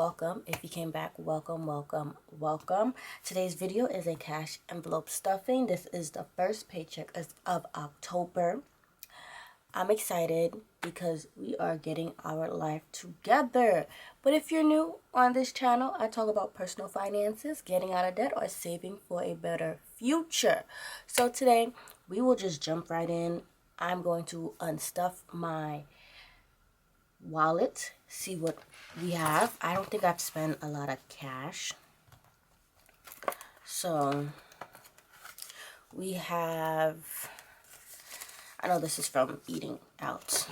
welcome. If you came back, welcome, welcome, welcome. Today's video is a cash envelope stuffing. This is the first paycheck of October. I'm excited because we are getting our life together. But if you're new on this channel, I talk about personal finances, getting out of debt, or saving for a better future. So today, we will just jump right in. I'm going to unstuff my wallet, see what we have. I don't think I've spent a lot of cash. So we have, I know this is from eating out.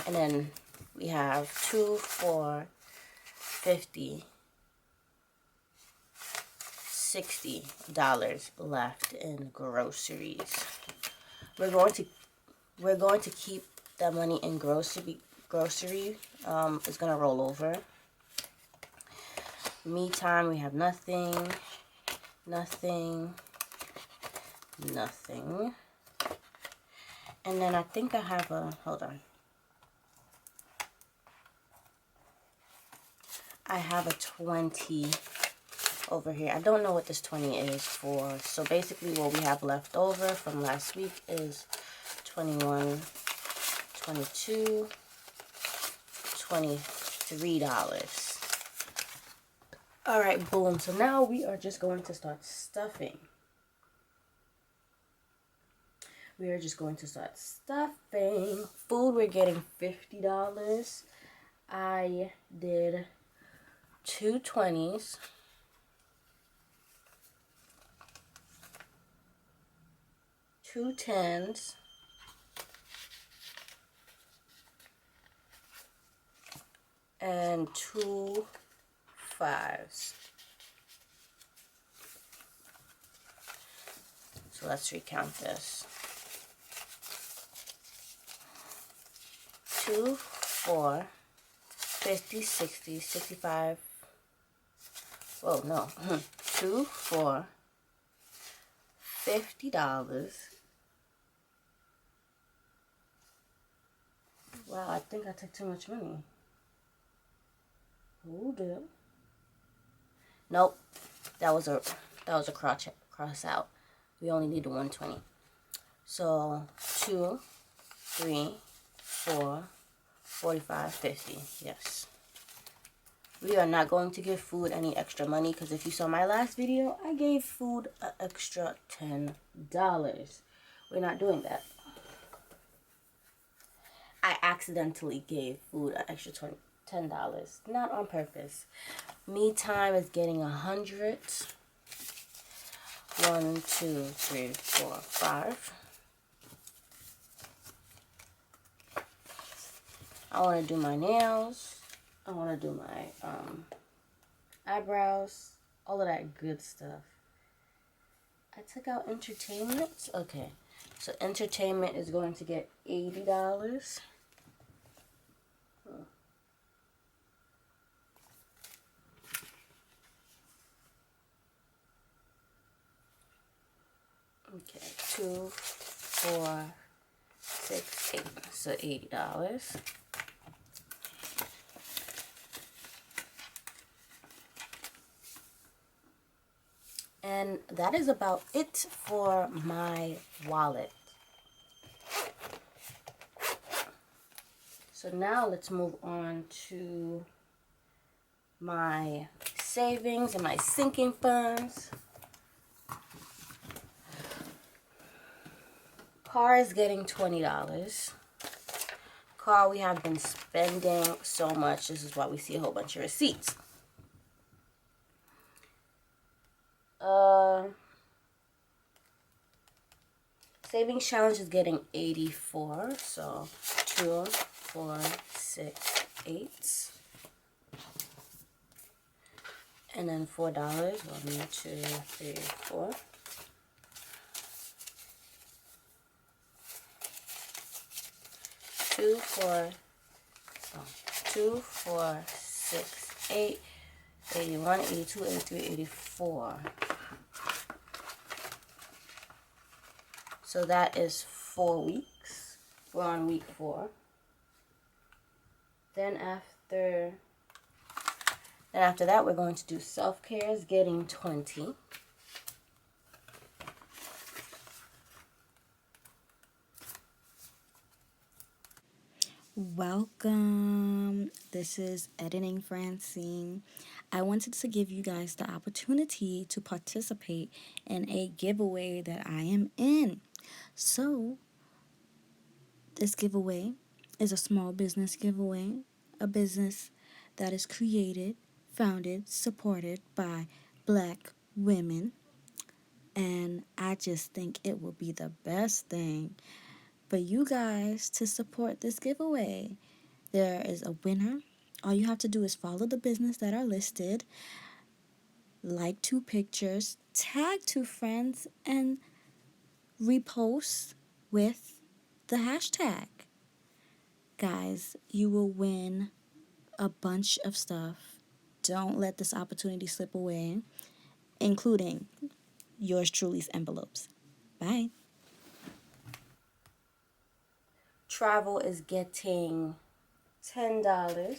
And then we have 2, 4, 50, $60 left in groceries. We're going to keep that money in grocery. Is gonna roll over. Me time, we have nothing. And then I think I have a, hold on. I have a 20 over here. I don't know what this 20 is for. So basically what we have left over from last week is 21, 22, $23. All right, boom. So now we are just going to start stuffing. Food, we're getting $50. I did 2 20s. 2 10s. And 2 5s. So let's recount this. 2, 4, 50, 60, 65. Oh no. 2, 4, $50. Wow, I think I took too much money. Hold up. Nope. That was a cross out. We only need 120. So 2, 3, 4, 45, 50. Yes. We are not going to give food any extra money because if you saw my last video, I gave food an extra $10. We're not doing that. I accidentally gave food an extra $10, not on purpose. Me time is getting 100. 1, 2, 3, 4, 5. I want to do my nails. I want to do my eyebrows. All of that good stuff. I took out entertainment. Okay, so entertainment is going to get $80. Okay, 2, 4, 6, 8. So $80. And that is about it for my wallet. So now let's move on to my savings and my sinking funds. Car is getting $20. Car, we have been spending so much. This is why we see a whole bunch of receipts. Savings challenge is getting 84. So 2, 4, 6, 8. And then $4. 1, 2, 3, 4. Two, 4, 6, 8, 81, 82, 83, 84. So that is 4 weeks. We're on week 4. Then after Then after that, we're going to do self-care is getting 20. Welcome. This is Editing Francine. I wanted to give you guys the opportunity to participate in a giveaway that I am in. So, this giveaway is a small business giveaway, a business that is created, founded, supported by Black women. And I just think it will be the best thing for you guys to support this giveaway. There is a winner. All you have to do is follow the business that are listed, like 2 pictures, tag 2 friends, and repost with the hashtag. Guys, you will win a bunch of stuff. Don't let this opportunity slip away, including yours truly's envelopes. Bye. Travel is getting $10.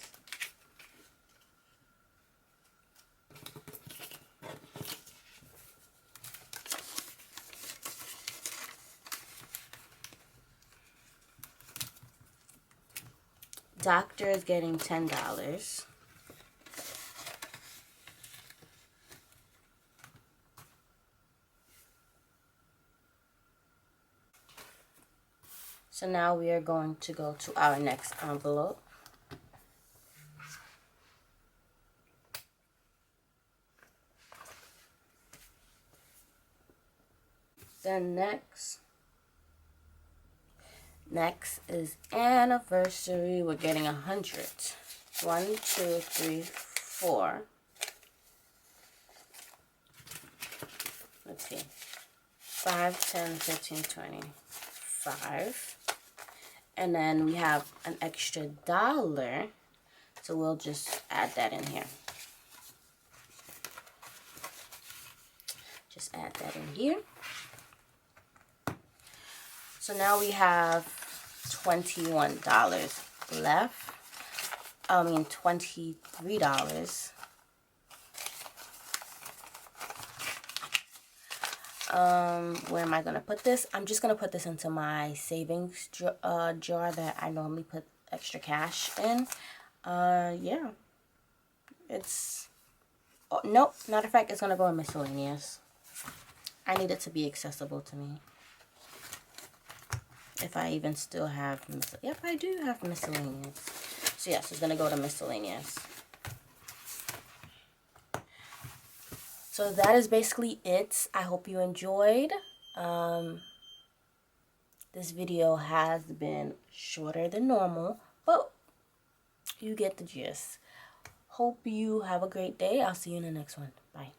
Doctor is getting $10. So now we are going to go to our next envelope. Then next is anniversary. We're getting 100. 1, 2, 3, 4. Let's see. 5, 10, 15, 20. 5. And then we have an extra $1. So we'll just add that in here. Just add that in here. So now we have $21 left. $23. Where am I going to put this? I'm just going to put this into my savings jar that I normally put extra cash in. Yeah. It's... Oh, nope. Matter of fact, it's going to go in miscellaneous. I need it to be accessible to me. If I even still have... Yep, I do have miscellaneous. So yes, it's going to go to miscellaneous. So that is basically it. I hope you enjoyed. This video has been shorter than normal, but you get the gist. Hope you have a great day. I'll see you in the next one. Bye.